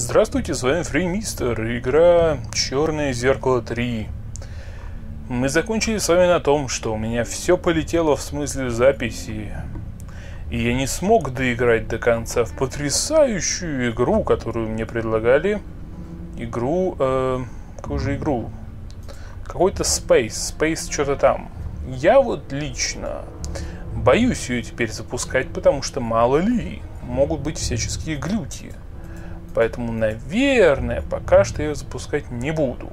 Здравствуйте, с вами Фрей Мистер, игра Черное, Зеркало 3. Мы закончили с вами на том, что у меня все полетело в смысле записи. И я не смог доиграть до конца в потрясающую игру, которую мне предлагали. Какую же игру? Какой-то Space что-то там. Я вот лично боюсь ее теперь запускать, потому что мало ли, могут быть всяческие глюки. Поэтому, наверное, пока что я запускать не буду.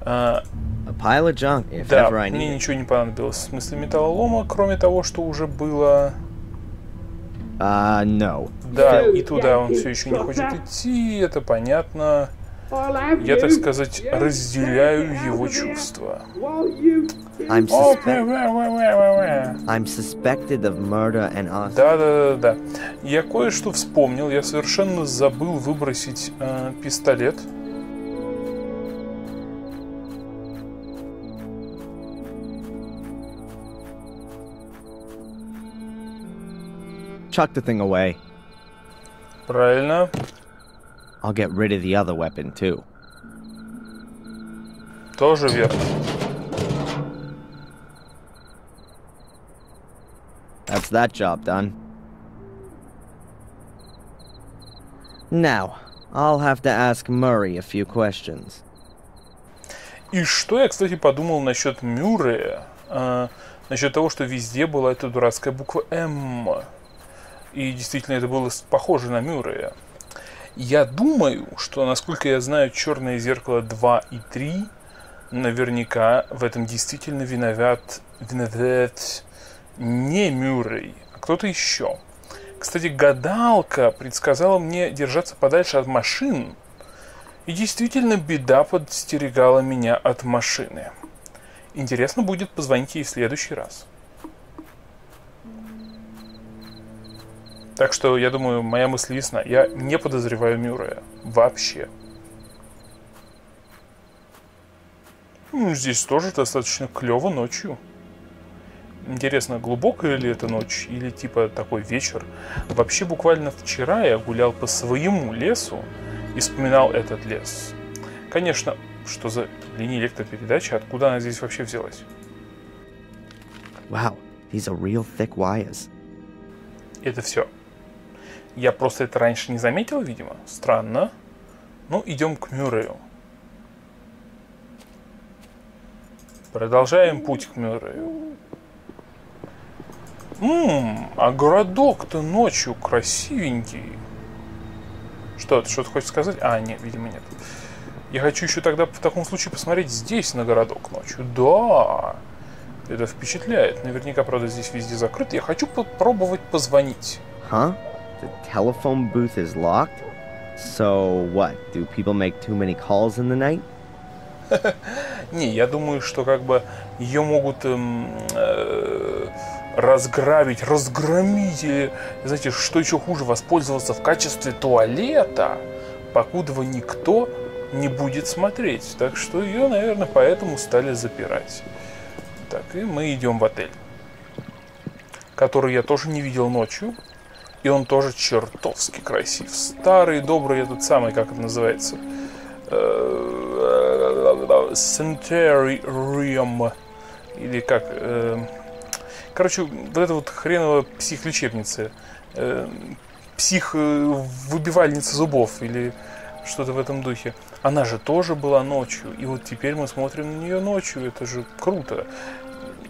Да, мне ничего не понадобилось в смысле металлолома, кроме того, что уже было. Да, и туда он все еще не хочет идти, это понятно. Я, так сказать, разделяю его чувства. I'm suspected of murder and us. Да. Я кое-что вспомнил. Я совершенно забыл выбросить пистолет. Chuck the thing away. Правильно. I'll get rid of the other weapon too. Тоже верно. That's that job done. Now, I'll have to ask Murray a few questions. И что я, кстати, подумал насчет Мюррея? Насчет того, что везде была эта дурацкая буква М. И действительно это было похоже на Мюррея. Я думаю, что, насколько я знаю, Черное зеркало 2 и 3, наверняка в этом действительно виноват не Мюррей, а кто-то еще. Кстати, гадалка предсказала мне держаться подальше от машин, и действительно беда подстерегала меня от машины. Интересно будет позвонить ей в следующий раз. Так что, я думаю, моя мысль ясна. Я не подозреваю Мюррея. Вообще. Здесь тоже достаточно клево ночью. Интересно, глубокая ли это ночь? Или типа такой вечер? Вообще, буквально вчера я гулял по своему лесу и вспоминал этот лес. Конечно, что за линия электропередачи? Откуда она здесь вообще взялась? Wow, these are real thick wires. Это все. Я просто это раньше не заметил, видимо. Странно. Ну, идем к Мюррею. Продолжаем путь к Мюррею. А городок-то ночью красивенький. Что, ты что-то хочешь сказать? Нет, видимо, нет. Я хочу еще тогда в таком случае посмотреть здесь на городок ночью. Да, это впечатляет. Наверняка, правда, здесь везде закрыто. Я хочу попробовать позвонить. Huh? The telephone booth is locked? So what? Do people make too many calls in the night? Не, я думаю, что как бы ее могут разграбить, разгромить, или, знаете, что еще хуже, воспользоваться в качестве туалета, покуда никто не будет смотреть. Так что ее, наверное, поэтому стали запирать. Так, и мы идем в отель, который я тоже не видел ночью. И он тоже чертовски красив. Старый, добрый, этот самый, как это называется? Санитариум. Или как? Короче, вот эта вот хреновая психлечебница. Психвыбивальница зубов. Или что-то в этом духе. Она же тоже была ночью. И вот теперь мы смотрим на нее ночью. Это же круто.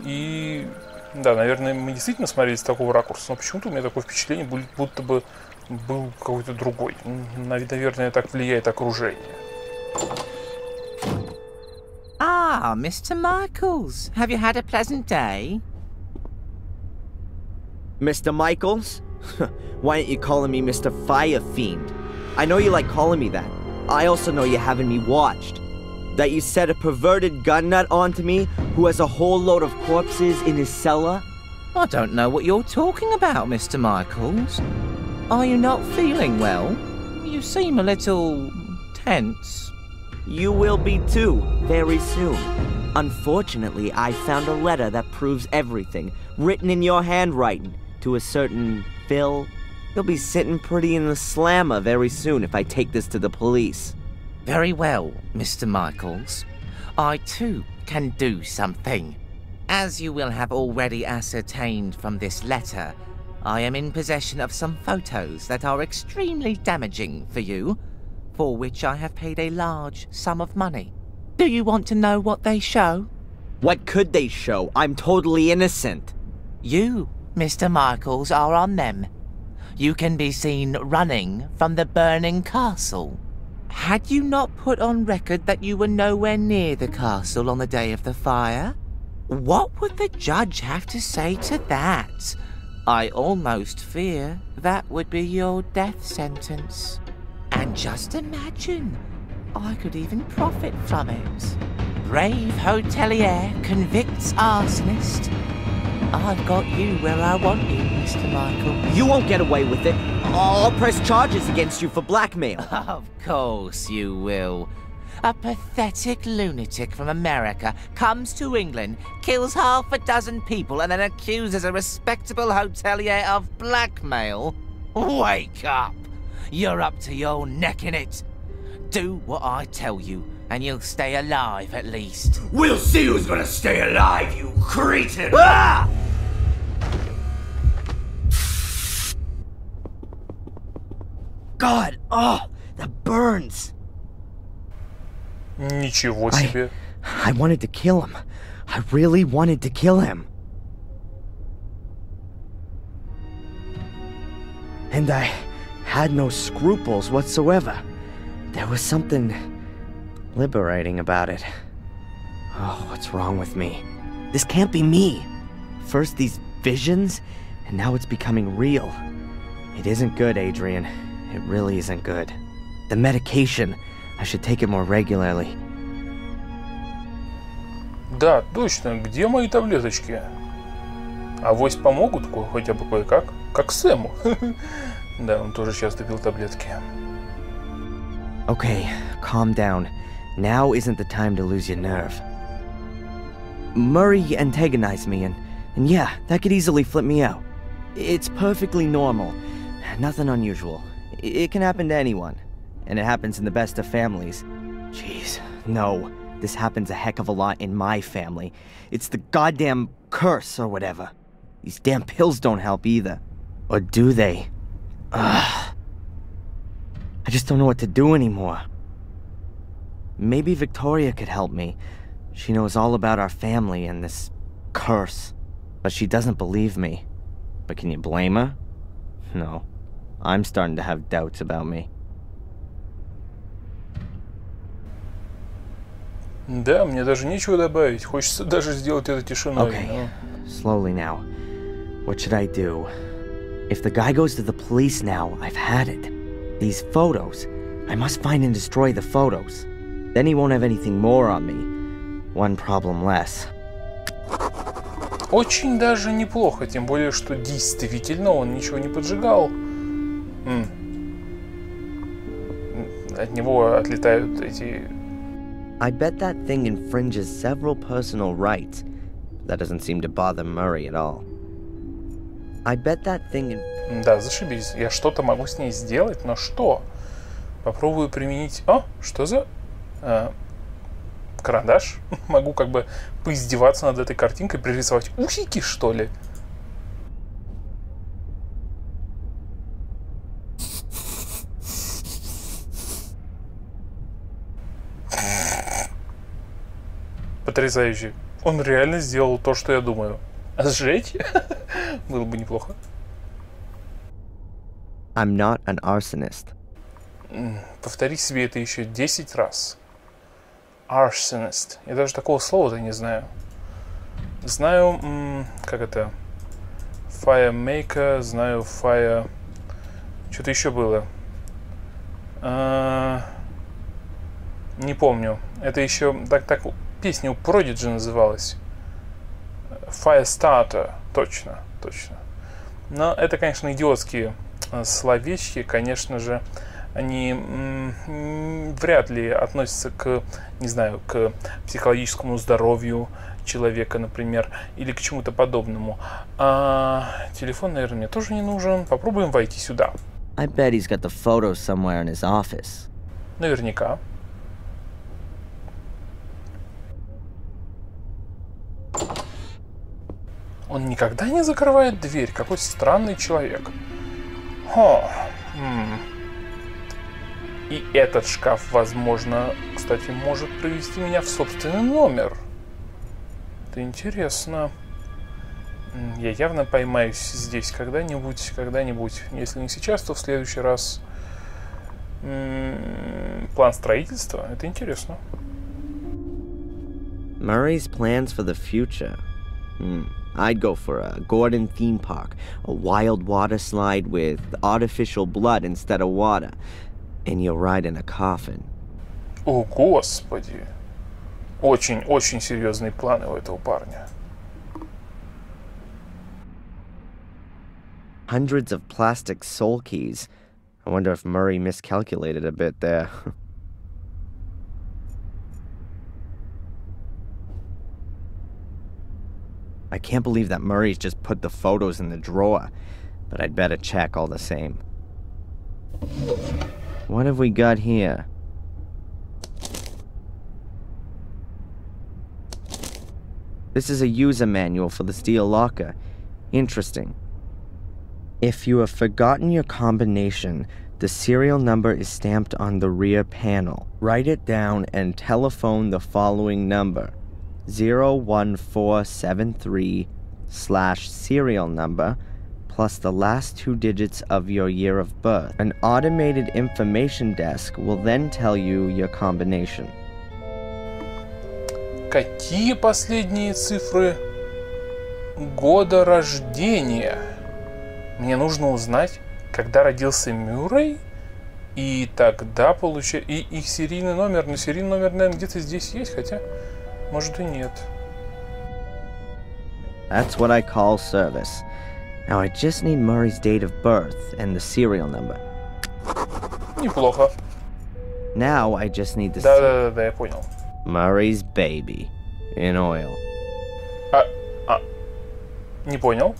И... Да, наверное, мы действительно смотрели с такого ракурса, но почему-то у меня такое впечатление, будто бы был какой-то другой. Наверное, так влияет окружение. Mr. Michaels, have you had a pleasant day? Mr. Michaels? Why aren't you calling me Mr. Fire Fiend? I know you like calling me that. I also know you're having me watched. That you set a perverted gun nut onto me who has a whole load of corpses in his cellar? I don't know what you're talking about, Mr. Michaels. Are you not feeling well? You seem a little tense. You will be too, very soon. Unfortunately, I found a letter that proves everything, written in your handwriting, to a certain Phil You'll be sitting pretty in the slammer very soon if I take this to the police. Very well, Mr. Michaels. I too can do something. As you will have already ascertained from this letter, I am in possession of some photos that are extremely damaging for you, for which I have paid a large sum of money. Do you want to know what they show? What could they show? I'm totally innocent. You, Mr. Michaels, are on them. You can be seen running from the burning castle. Had you not put on record that you were nowhere near the castle on the day of the fire? What would the judge have to say to that? I almost fear that would be your death sentence. And just imagine, I could even profit from it. Brave hotelier convicts arsonist. I've got you where I want you, Mr. Michael. You won't get away with it. I'll press charges against you for blackmail. Of course you will. A pathetic lunatic from America comes to England, kills half a dozen people, and then accuses a respectable hotelier of blackmail? Wake up! You're up to your neck in it. Do what I tell you, and you'll stay alive at least. We'll see who's gonna stay alive, you cretin! Ah! God, oh, that burns. Ничего себе. I wanted to kill him. I really wanted to kill him. And I had no scruples whatsoever. There was something liberating about it. Oh, what's wrong with me? This can't be me. First these visions, and now it's becoming real. It isn't good, Adrian. It really isn't good. The medication, I should take it more regularly. Да, точно. Где мои таблеточки? Авось помогут хотя бы кое-как. Как Сэму. Да, он тоже часто пил таблетки. Okay, calm down. Now isn't the time to lose your nerve. Murray antagonized me, and yeah, that could easily flip me out. It's perfectly normal. Nothing unusual. It can happen to anyone. And it happens in the best of families. Jeez, no. This happens a heck of a lot in my family. It's the goddamn curse or whatever. These damn pills don't help either. Or do they? Ugh. I just don't know what to do anymore. Maybe Victoria could help me. She knows all about our family and this curse. But she doesn't believe me. But can you blame her? No. I'm starting to have doubts about me. Да, мне даже нечего добавить. Хочется даже сделать это тишиной. Okay, slowly now. What should I do? If the guy goes to the police now, I've had it. These photos. I must find and destroy the photos. Then he won't have anything more on me. One problem less. Очень даже неплохо, тем более, что действительно он ничего не поджигал. От него отлетают эти... I bet that thing infringes several personal rights. That doesn't seem to bother Murray at all. I bet that thing... Да, зашибись. Я что-то могу с ней сделать, но что? Попробую применить... О, что за... карандаш? Могу как бы поиздеваться над этой картинкой, пририсовать усики, что ли? Потрясающе. Он реально сделал то, что я думаю. А сжечь? Было бы неплохо. I'm not an arsonist. Повтори себе это еще 10 раз. Arsonist. Я даже такого слова-то не знаю. Знаю, как это? Firemaker, знаю fire... Что-то еще было. Не помню. Это еще... Так песня у Prodigy называлась. Firestarter. Точно. Но это, конечно, идиотские словечки. Конечно же, они вряд ли относятся к, не знаю, к психологическому здоровью человека, например, или к чему-то подобному. А телефон, наверное, мне тоже не нужен. Попробуем войти сюда. I bet he's got the photos somewhere in his office. Наверняка. Он никогда не закрывает дверь. Какой странный человек. И этот шкаф, возможно, кстати, может привести меня в собственный номер. Это интересно. Я явно поймаюсь здесь когда-нибудь. Если не сейчас, то в следующий раз. План строительства. Это интересно. Murray's plans for the future. I'd go for a Gordon theme park, a wild water slide with artificial blood instead of water, and you'll ride in a coffin. О, Господи! Очень серьезные планы у этого парня. Hundreds of plastic soul keys. I wonder if Murray miscalculated a bit there. I can't believe that Murray's just put the photos in the drawer, but I'd better check all the same. What have we got here? This is a user manual for the steel locker. Interesting. If you have forgotten your combination, the serial number is stamped on the rear panel. Write it down and telephone the following number. 01473/serial number plus the last 2 digits of your year of birth. An automated information desk will then tell you your combination. Какие последние цифры года рождения? Мне нужно узнать, когда родился Мюррей, и тогда получается и их серийный номер. Но серийный номер, наверное, где-то здесь есть, хотя, может, и нет. That's what I call service. Now I just need Murray's date of birth and the serial number. Неплохо. Now I just need the Да, я понял. Murray's baby in oil. Не понял.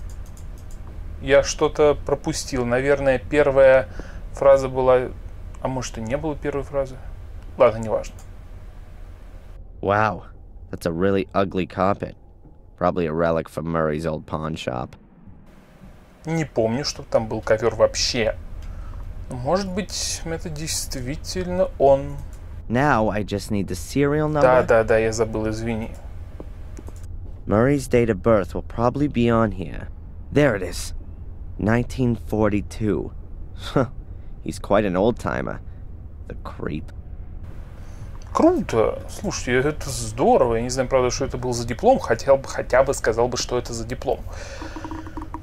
Я что-то пропустил. Наверное, первая фраза была... А может, и не было первой фразы? Ладно, неважно. Wow, that's a really ugly carpet. Probably a relic from Murray's old pawn shop. Не помню, чтобы там был ковер вообще. Может быть, это действительно он. Now I just need the serial number. Да, я забыл, извини. Murray's date of birth will probably be on here. There it is. 1942. He's quite an old-timer. The creep. Круто. Слушайте, это здорово. Я не знаю, правда, что это был за диплом. Хотя бы сказал бы, что это за диплом.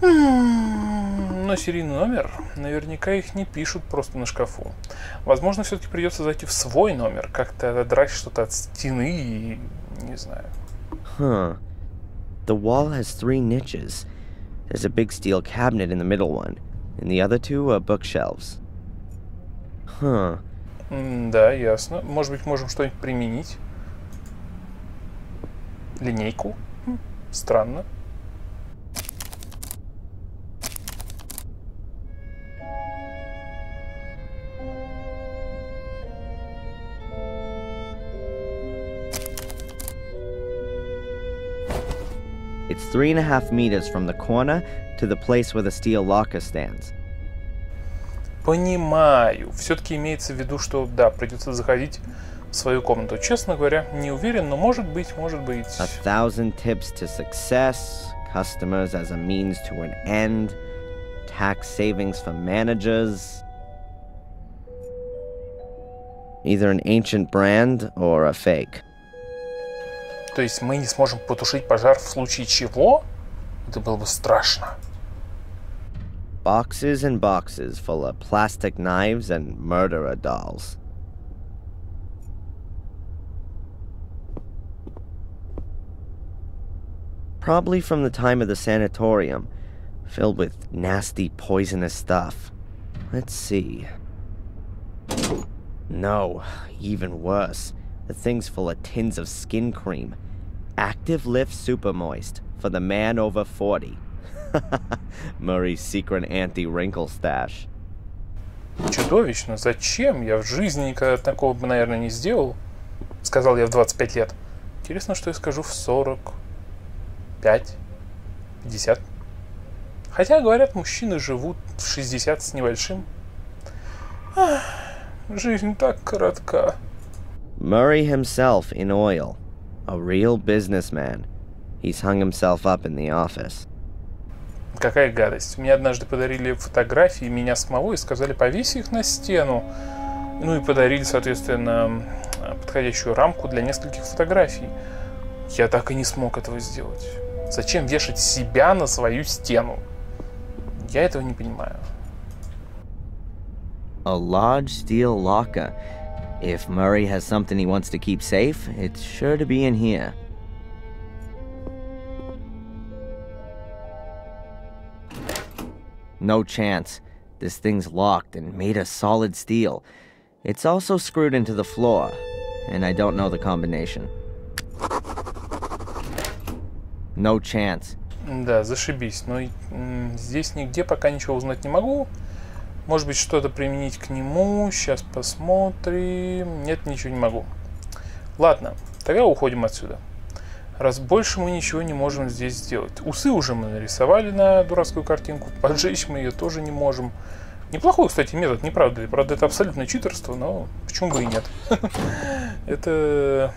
Но серийный номер, наверняка их не пишут просто на шкафу. Возможно, все-таки придется зайти в свой номер, как-то отодрать что-то от стены и... не знаю. The wall has 3 niches. There's a big steel cabinet in the middle one, and the other 2 are bookshelves. Да, ясно. Может быть, можем что-нибудь применить? Линейку? Странно. It's 3.5 meters from the corner to the place where the steel locker stands. Понимаю. Все-таки имеется в виду, что, да, придется заходить в свою комнату. Честно говоря, не уверен, но может быть. 1,000 tips to success, customers as a means to an end, tax savings for managers. Either an ancient brand or a fake. То есть мы не сможем потушить пожар в случае чего? Это было бы страшно. Boxes and boxes full of plastic knives and murderer dolls. Probably from the time of the sanatorium, filled with nasty, poisonous stuff. Let's see. No, even worse. The thing's full of tins of skin cream. Active Lift Super Moist for the man over 40. Murray's secret anti-wrinkle stash. Чудовищно. Зачем? Я в жизни никогда такого бы, наверное, не сделал. Сказал я в 25 лет. Интересно, что я скажу в 45, 50. Хотя, говорят, мужчины живут в 60 с небольшим. Ах, жизнь так коротка. Murray himself in oil. A real businessman. He's hung himself up in the office. Какая гадость. Мне однажды подарили фотографии меня самого и сказали, повесь их на стену. Ну и подарили, соответственно, подходящую рамку для нескольких фотографий. Я так и не смог этого сделать. Зачем вешать себя на свою стену? Я этого не понимаю. A large steel locker. If Murray has something he wants to keep safe, it's sure to be in here. No chance. This thing's locked and made of solid steel. It's also screwed into the floor, and I don't know the combination. No chance. Да, зашибись. Но здесь нигде пока ничего узнать не могу. Может быть, что-то применить к нему. Сейчас посмотрим. Нет, ничего не могу. Ладно, тогда уходим отсюда. Раз больше мы ничего не можем здесь сделать. Усы уже мы нарисовали на дурацкую картинку. Поджечь мы ее тоже не можем. Неплохой, кстати, метод, не правда ли? Правда, это абсолютное читерство, но почему бы и нет. Это,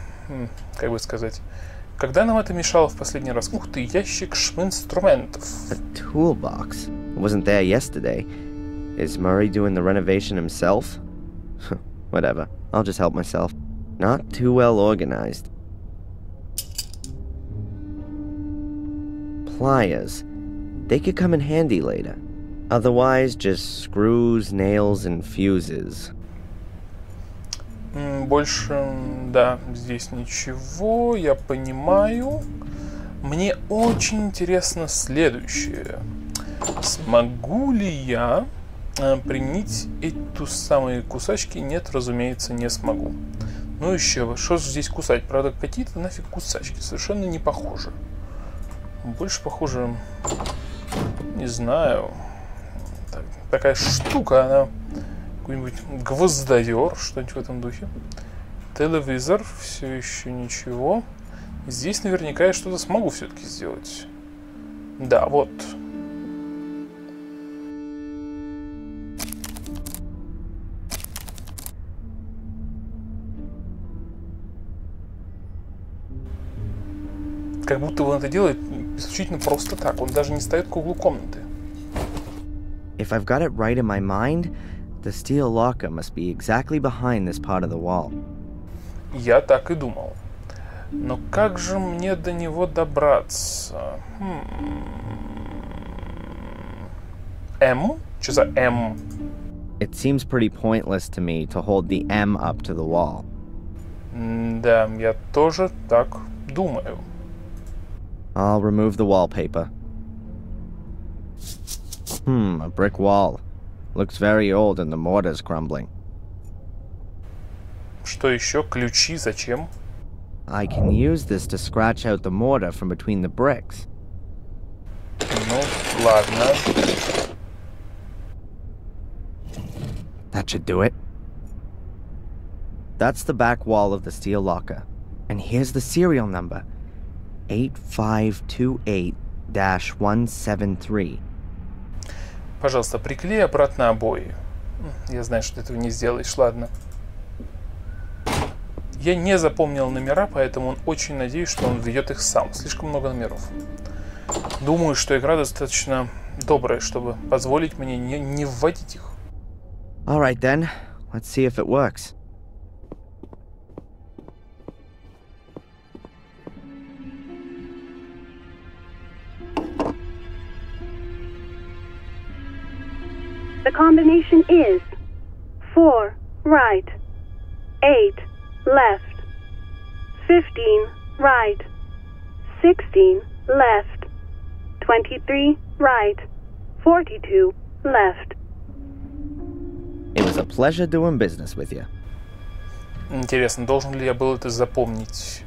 как бы сказать... Когда нам это мешало в последний раз? Ух ты, ящик инструментов. A toolbox. Wasn't there yesterday. Is Murray doing the renovation himself? Whatever. I'll just help myself. Not too well organized. Pliers. They could come in handy later. Otherwise, just screws, nails, and fuses. Больше, да, здесь ничего, я понимаю. Мне очень интересно следующее. Смогу ли я применить эту самые кусачки? Нет, разумеется, не смогу. Ну еще, что же здесь кусать? Правда, какие-то нафиг кусачки, совершенно не похожи. Больше похоже, не знаю, такая штука, она... Какой-нибудь гвоздодер, что-нибудь в этом духе. Телевизор, все еще ничего. Здесь наверняка я что-то смогу все-таки сделать. Да, вот. Как будто он это делает исключительно просто так. Он даже не стоит к углу комнаты. If I've got it right in my mind, the steel locker must be exactly behind this part of the wall. Я так и думал. Но как же мне до него добраться? М? Что за М? It seems pretty pointless to me to hold the M up to the wall. Да, я тоже так думаю. I'll remove the wallpaper. A brick wall. Looks very old and the mortar's crumbling. Что еще? Ключи зачем? I can use this to scratch out the mortar from between the bricks. Ну, ладно. That should do it. That's the back wall of the steel locker. And here's the serial number. 8528-173. Пожалуйста, приклей обратно обои. Я знаю, что ты этого не сделаешь, ладно. Я не запомнил номера, поэтому очень надеюсь, что он введет их сам. Слишком много номеров. Думаю, что игра достаточно добрая, чтобы позволить мне не вводить их. Alright then, let's see if it works. The combination is 4 right, 8 left, 15 right, 16 left, 23 right, 42 left. It was a pleasure doing business with you. Интересно, должен ли я был это запомнить?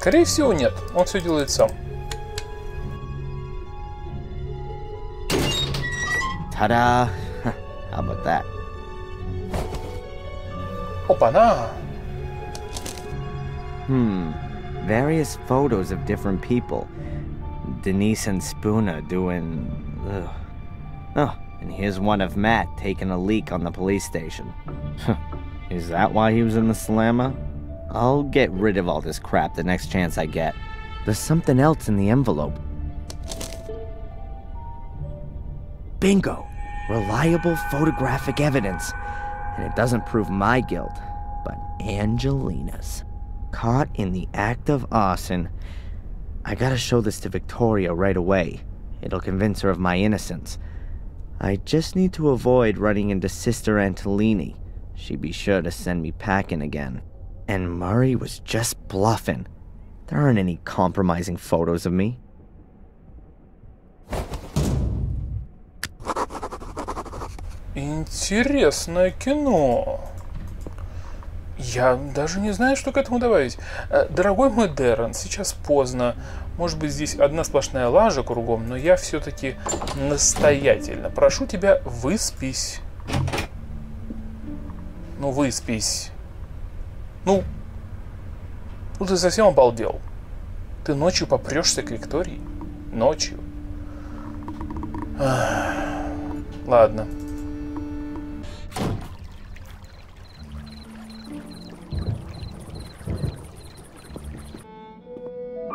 Скорее всего, нет. Он все делает сам. Ta-da! How about that? Опа-на! Various photos of different people. Denise and Spooner doing... Ugh. Oh, and here's one of Matt taking a leak on the police station. Is that why he was in the slammer? I'll get rid of all this crap the next chance I get. There's something else in the envelope. Bingo! Reliable photographic evidence. And it doesn't prove my guilt, but Angelina's. Caught in the act of arson. I gotta show this to Victoria right away. It'll convince her of my innocence. I just need to avoid running into Sister Antolini. She'd be sure to send me packing again. And Murray was just bluffing. There aren't any compromising photos of me. Интересное кино. Я даже не знаю, что к этому добавить. Дорогой мой Дэрон, сейчас поздно. Может быть, здесь одна сплошная лажа кругом, но я все-таки настоятельно прошу тебя, выспись. Ну, выспись. Ну, ты совсем обалдел. Ты ночью попрешься к Виктории? Ночью? Ладно.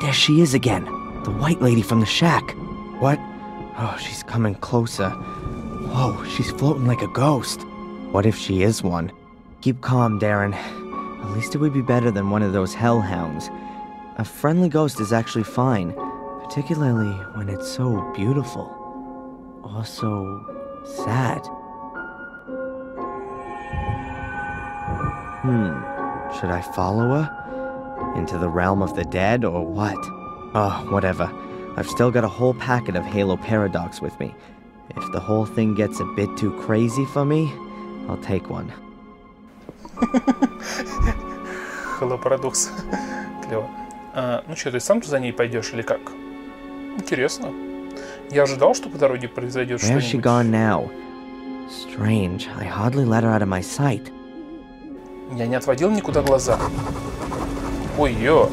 There she is again. The white lady from the shack. What? Oh, she's coming closer. Whoa, she's floating like a ghost. What if she is one? Keep calm, Darren. At least it would be better than one of those hellhounds. A friendly ghost is actually fine, particularly when it's so beautiful. Also, sad. Should I follow her? Into the realm of the dead, or what? Oh, whatever. I've still got a whole packet of Halo Paradox with me. If the whole thing gets a bit too crazy for me, I'll take one. Halo Paradox. Клево. Ну что, ты сам-то за ней пойдешь или как? Интересно. Я ожидал, что по дороге произойдет что-нибудь. Where's she gone now? Strange. I hardly let her out of my sight. Я не отводил никуда глаза. Ой-ё!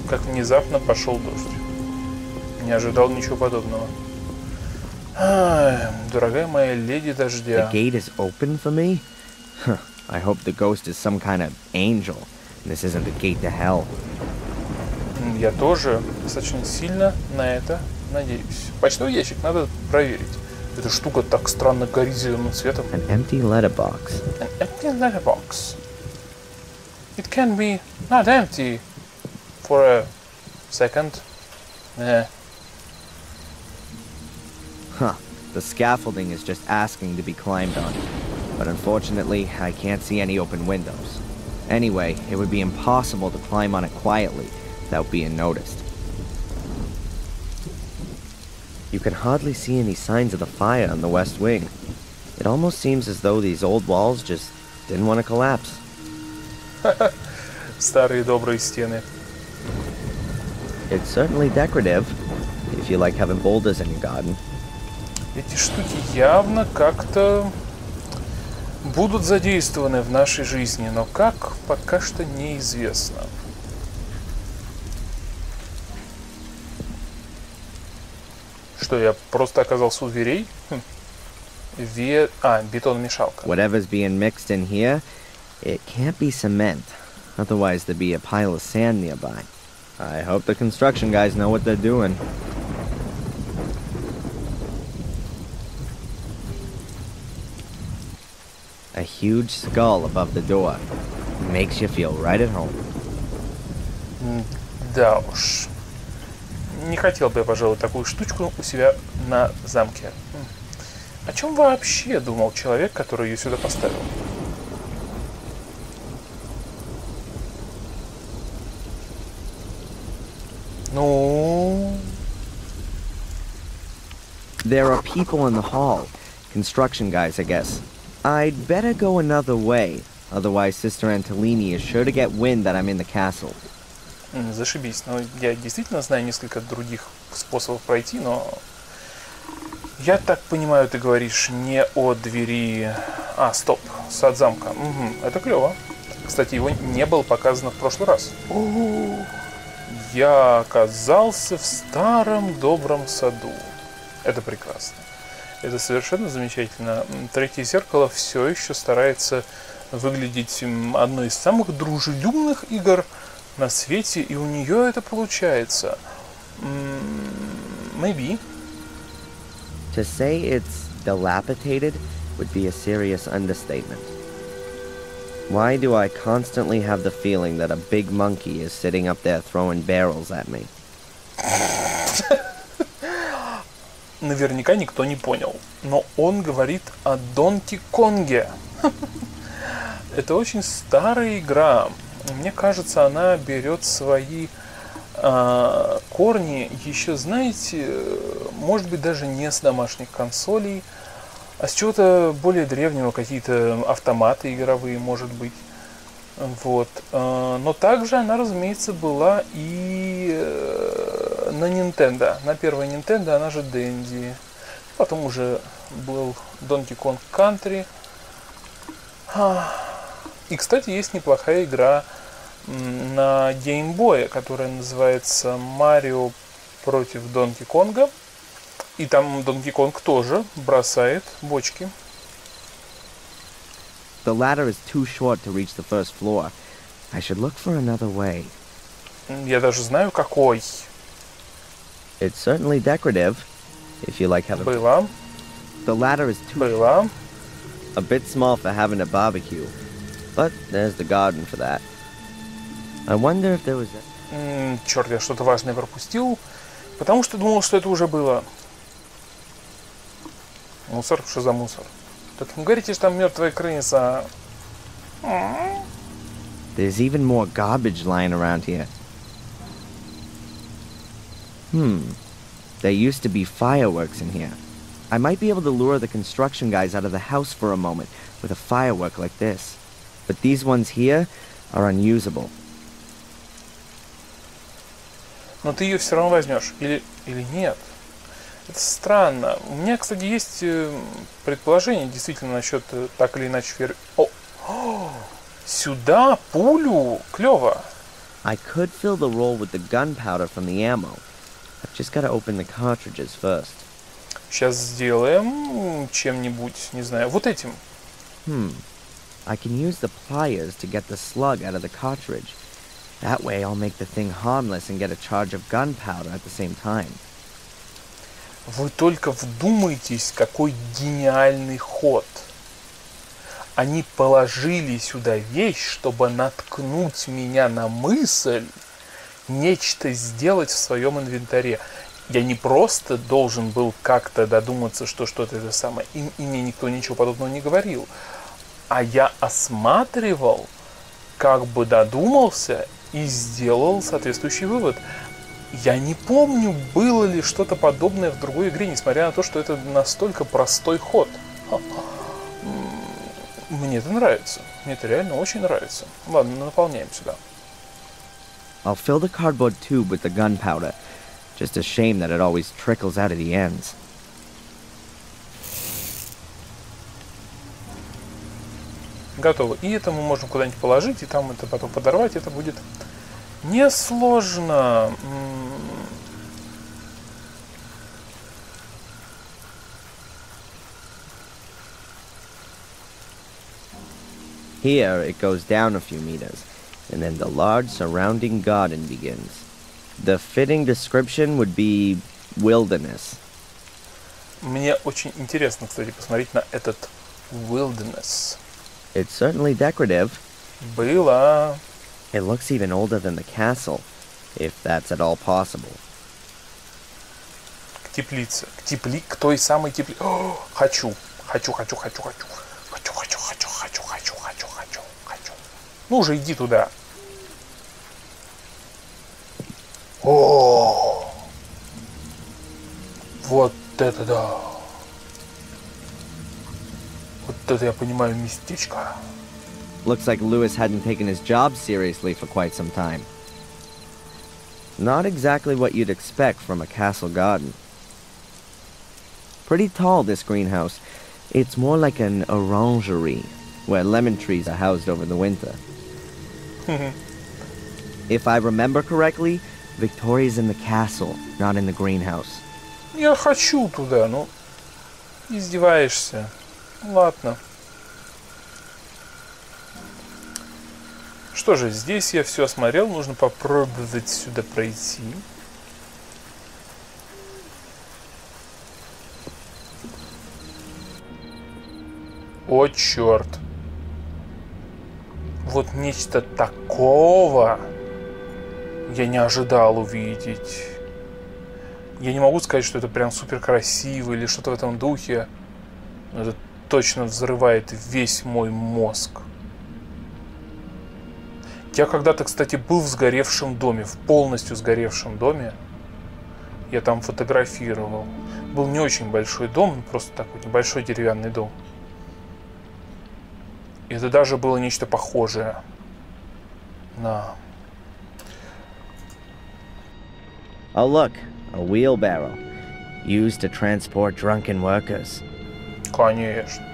Как внезапно пошел дождь. Не ожидал ничего подобного. Дорогая моя леди дождя. The gate is open for me? Huh. I hope the ghost is some kind of angel. This isn't the gate to hell. Я тоже достаточно сильно на это надеюсь. Почтовый ящик надо проверить. Эта штука так странно горит зеленым цветом. An empty letterbox. An empty letterbox. It can be not empty for a second. Huh. The scaffolding is just asking to be climbed on. But unfortunately, I can't see any open windows. Anyway, it would be impossible to climb on it quietly without being noticed. You can hardly see any signs of the fire on the west wing. It almost seems as though these old walls just didn't want to collapse. Старые добрые стены. It's certainly decorative, if you like having boulders in your garden. Эти штуки явно как-то будут задействованы в нашей жизни, но как, пока что неизвестно. Что, я просто оказался у дверей? Бетономешалка. Whatever's being mixed in here, it can't be cement. Otherwise there'd be a pile of sand nearby. I hope the construction guys know what they're doing. A huge skull above the door. Makes you feel right at home. Да уж. Не хотел бы я, пожалуй, такую штучку у себя на замке. О чем вообще думал человек, который ее сюда поставил? Ну... There are people in the hall. Construction guys, I guess. I'd better go another way. Otherwise, Sister Antolini is sure to get wind that I'm in the castle. Зашибись. Но я действительно знаю несколько других способов пройти, но... Я так понимаю, ты говоришь не о двери... А, стоп, сад замка. Угу, это клево. Кстати, его не было показано в прошлый раз. Я оказался в старом добром саду. Это прекрасно. Это совершенно замечательно. Третье зеркало все еще старается выглядеть одной из самых дружелюбных игр на свете, и у нее это получается. Maybe. To say it's dilapidated would be a serious understatement. Why do I constantly have the feeling that a big monkey is sitting up there throwing barrels at me? Наверняка никто не понял, но он говорит о Донки Конге. Это очень старая игра. Мне кажется, она берет свои корни еще, знаете, может быть, даже не с домашних консолей, а с чего-то более древнего, какие-то автоматы игровые, может быть. Вот. Но также она, разумеется, была и на Nintendo. На первой Nintendo, она же Dendy. Потом уже был Donkey Kong Country. И, кстати, есть неплохая игра на Game Boy, которая называется Марио против Донки Конга. И там Донки Конг тоже бросает бочки. The ladder is too short to reach the first floor. I should look for another way. Я даже знаю, какой. It's certainly decorative, if you like having... Было. The ladder is too... Было. A bit small for having a barbecue. But there's the garden for that. I wonder if there was... Черт, я что-то важное пропустил, потому что думал, что это уже было. Мусор? Что за мусор? Так не говорите, что там мертвая крыса. There's even more garbage lying around here. There used to be fireworks in here. I might be able to lure the construction guys out of the house for a moment with a firework like this. But these ones here are unusable. Но ты ее все равно возьмешь. Или нет? Это странно. У меня, кстати, есть предположение действительно насчет так или иначе сюда пулю. Клево. I could fill the roll with the gunpowder from the ammo. I've just got to open the cartridges first. Сейчас сделаем чем-нибудь, не знаю, вот этим. I can use the pliers to get the slug out of the cartridge. That way I'll make the thing harmless and get a charge of gunpowder at the same time. Вы только вдумайтесь, какой гениальный ход. Они положили сюда вещь, чтобы наткнуть меня на мысль нечто сделать в своем инвентаре. Я не просто должен был как-то додуматься, что что-то это самое, и мне никто ничего подобного не говорил, а я осматривал, как бы додумался и сделал соответствующий вывод. Я не помню, было ли что-то подобное в другой игре, несмотря на то, что это настолько простой ход. Мне это нравится. Мне это реально очень нравится. Ладно, наполняем сюда. I'll fill the cardboard tube with the gunpowder. Just a shame that it always trickles out of the ends. Готово. И это мы можем куда-нибудь положить, и там это потом подорвать. Это будет несложно. Here it goes down a few meters, and then the large surrounding garden begins. The fitting description would be wilderness. Мне очень интересно, кстати, посмотреть на этот wilderness. It's certainly decorative. Было. It looks even older than the castle, if that's at all possible. К теплице. К той самой теплице. Хочу. Ну уже иди туда. О! Вот это да. Вот это я понимаю местечко. Looks like Lewis hadn't taken his job seriously for quite some time. Not exactly what you'd expect from a castle garden. Pretty tall, this greenhouse. It's more like an orangery, where lemon trees are housed over the winter. If I remember correctly, Victoria's in the castle, not in the greenhouse. Я хочу туда, ну... Издеваешься. Ладно. Что же, здесь я все осмотрел. Нужно попробовать сюда пройти. О, черт. Вот нечто такого я не ожидал увидеть. Я не могу сказать, что это прям супер красиво или что-то в этом духе. Но это точно взрывает весь мой мозг. Я когда-то, кстати, был в сгоревшем доме, в полностью сгоревшем доме. Я там фотографировал. Был не очень большой дом, просто такой небольшой деревянный дом. И это даже было нечто похожее на... Oh look, a wheelbarrow, used to transport drunken workers. Конечно.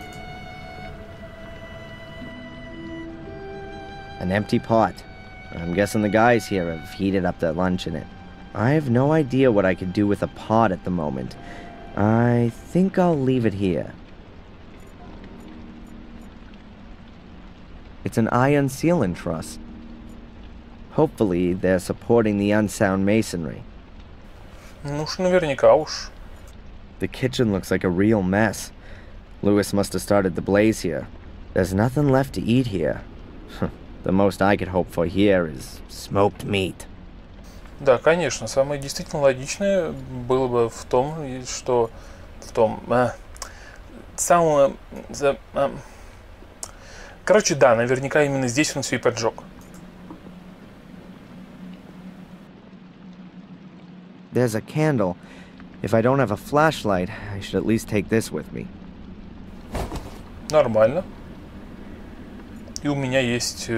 An empty pot. I'm guessing the guys here have heated up their lunch in it. I have no idea what I could do with a pot at the moment. I think I'll leave it here. It's an iron ceiling truss. Hopefully, they're supporting the unsound masonry. Ну уж наверняка уж. The kitchen looks like a real mess. Lewis must have started the blaze here. There's nothing left to eat here. The most I could hope for here is smoked meat. Да, конечно, самое действительно логичное было бы в том, что... Короче, да, наверняка именно здесь он все и поджег. There's a candle. If I don't have a flashlight, I should at least take this with me. Нормально. И у меня есть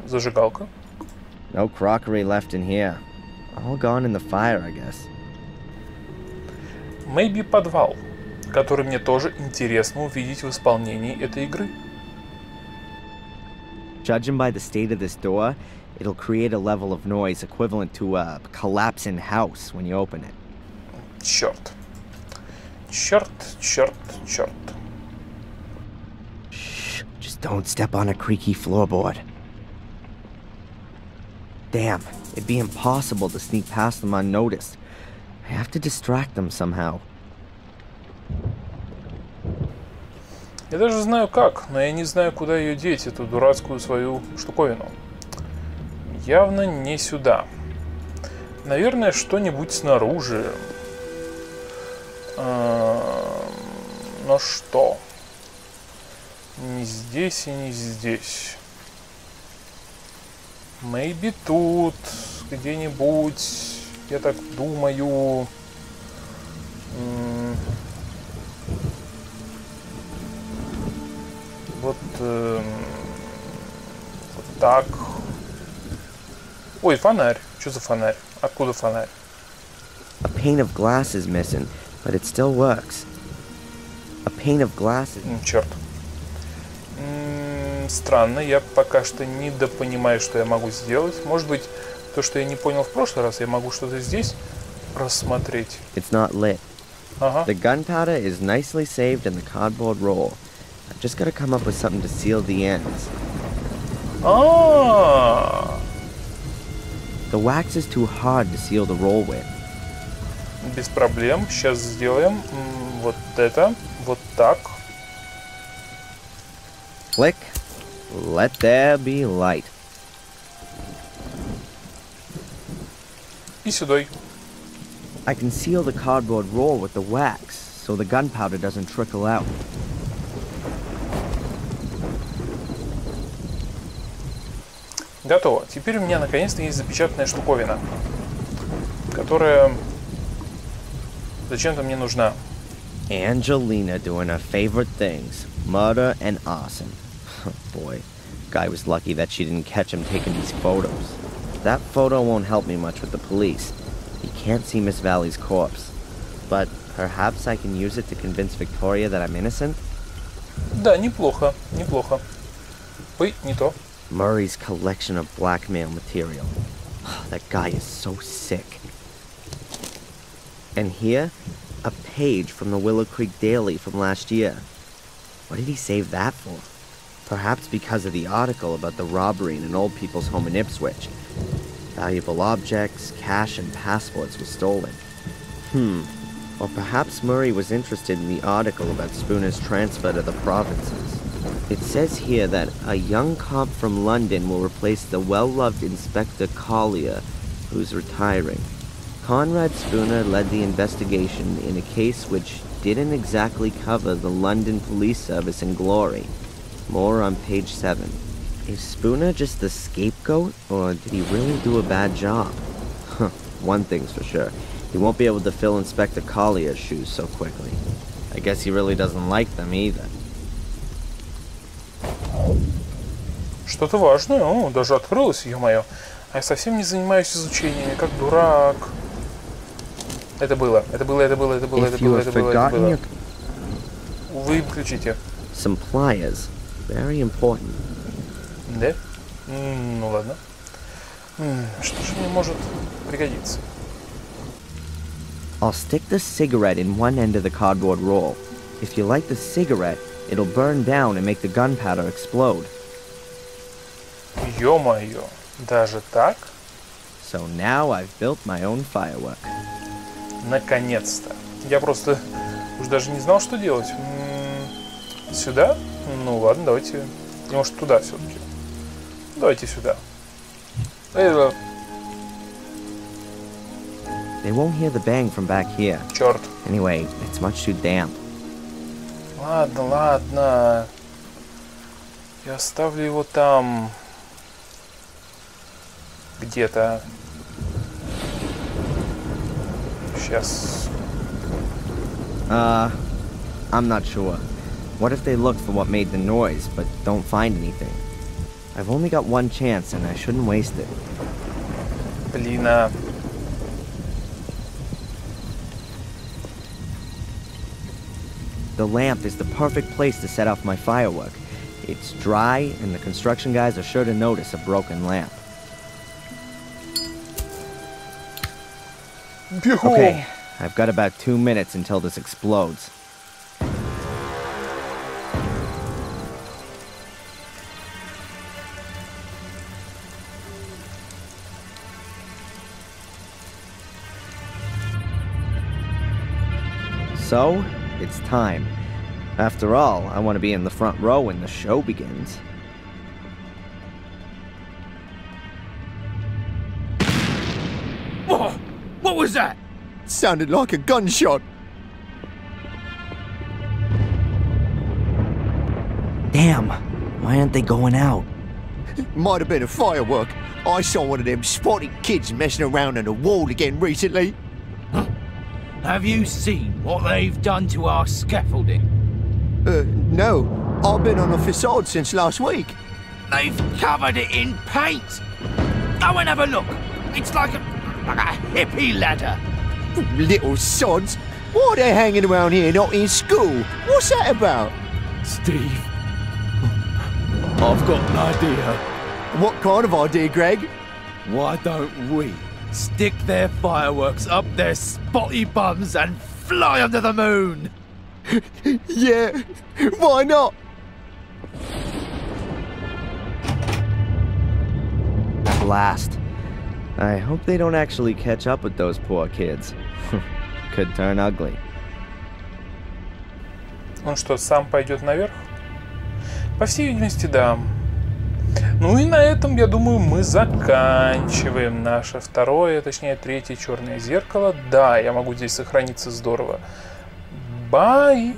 зажигалка. No crockery left in here. All gone in the fire, I guess. Maybe подвал, который мне тоже интересно увидеть в исполнении этой игры. Judging by the state of this door, it'll create a level of noise equivalent to a collapsing house when you open it. Черт. Черт, черт, черт. Shh, just don't step on a creaky floorboard. Damn, it'd be impossible to sneak past them unnoticed. I have to distract them somehow. Я даже знаю как, но я не знаю, куда ее деть, эту дурацкую свою штуковину. Явно не сюда. Наверное, что-нибудь снаружи. Но что? Не здесь и не здесь. Maybe тут, где-нибудь, я так думаю. Вот так. Ой, фонарь. Что за фонарь? Откуда фонарь? A pane of glass is missing, but it still works. A pane of glass is... Черт. Странно, я пока что недопонимаю, что я могу сделать. Может быть, то, что я не понял в прошлый раз, я могу что-то здесь рассмотреть. It's not lit. Ага. The gunpowder is nicely saved in the cardboard roll. I've just got to come up with something to seal the ends. The wax is too hard to seal the roll with. Без проблем. Сейчас сделаем вот это. Вот так. Click. Let there be light. И сюда. I can seal the cardboard roll with the wax, so the gunpowder doesn't trickle out. Готово. Теперь у меня наконец-то есть запечатанная штуковина, которая зачем-то мне нужна. Angelina doing her favorite things, murder and arson. Boy, guy was lucky that she didn't catch him taking these photos. That photo won't help me much with the police. You can't see Miss Valley's corpse. But perhaps I can use it to convince Victoria that I'm innocent? Да, неплохо, неплохо. Ой, не то. Murray's collection of blackmail material. That guy is so sick. And here, a page from the Willow Creek Daily from last year. What did he save that for? Perhaps because of the article about the robbery in an old people's home in Ipswich. Valuable objects, cash, and passports were stolen. Or perhaps Murray was interested in the article about Spooner's transfer to the provinces. It says here that a young cop from London will replace the well-loved Inspector Collier, who's retiring. Conrad Spooner led the investigation in a case which didn't exactly cover the London police service in glory. More on page 7. Is Spooner just the scapegoat, or did he really do a bad job? One thing's for sure. He won't be able to fill Inspector Collier's shoes so quickly. I guess he really doesn't like them either. Что-то важное, о, даже открылось, ё-моё. А я совсем не занимаюсь изучениями, как дурак. Это было. Выключите. Some pliers. Very important. Да? Ну ладно. Что же мне может пригодиться? I'll stick the cigarette in one end of the cardboard roll. If you light the cigarette, it'll burn down and make the gunpowder explode. Ё-моё, даже так? So now I've built my own firework. Наконец-то. Я просто уж даже не знал, что делать. Сюда? Ну ладно, давайте. Может, туда все-таки. Давайте сюда. They won't hear the bang from back here. Черт. Anyway, it's much too damp. Ладно, ладно. Я оставлю его там. Где-то. Сейчас. I'm not sure. What if they look for what made the noise, but don't find anything? I've only got one chance, and I shouldn't waste it. Блин, The lamp is the perfect place to set off my firework. It's dry, and the construction guys are sure to notice a broken lamp. Okay, I've got about 2 minutes until this explodes. So, it's time. After all, I want to be in the front row when the show begins. Whoa! What was that? Sounded like a gunshot. Damn, why aren't they going out? Might have been a firework. I saw one of them spotted kids messing around on the wall again recently. Have you seen what they've done to our scaffolding? No. I've been on the facade since last week. They've covered it in paint. Go and have a look. It's like a hippie ladder. Little sods. Why are they hanging around here not in school? What's that about? Steve, I've got an idea. What kind of idea, Greg? Why don't we stick their fireworks up their spotty bums and fly under the moon? Yeah, why not? Blast. I hope they don't actually catch up with those poor kids. Could turn ugly. Он что, сам пойдет наверх? По всей видимости, да. Ну и на этом, я думаю, мы заканчиваем наше второе, точнее, третье черное зеркало. Да, я могу здесь сохраниться здорово. Бай!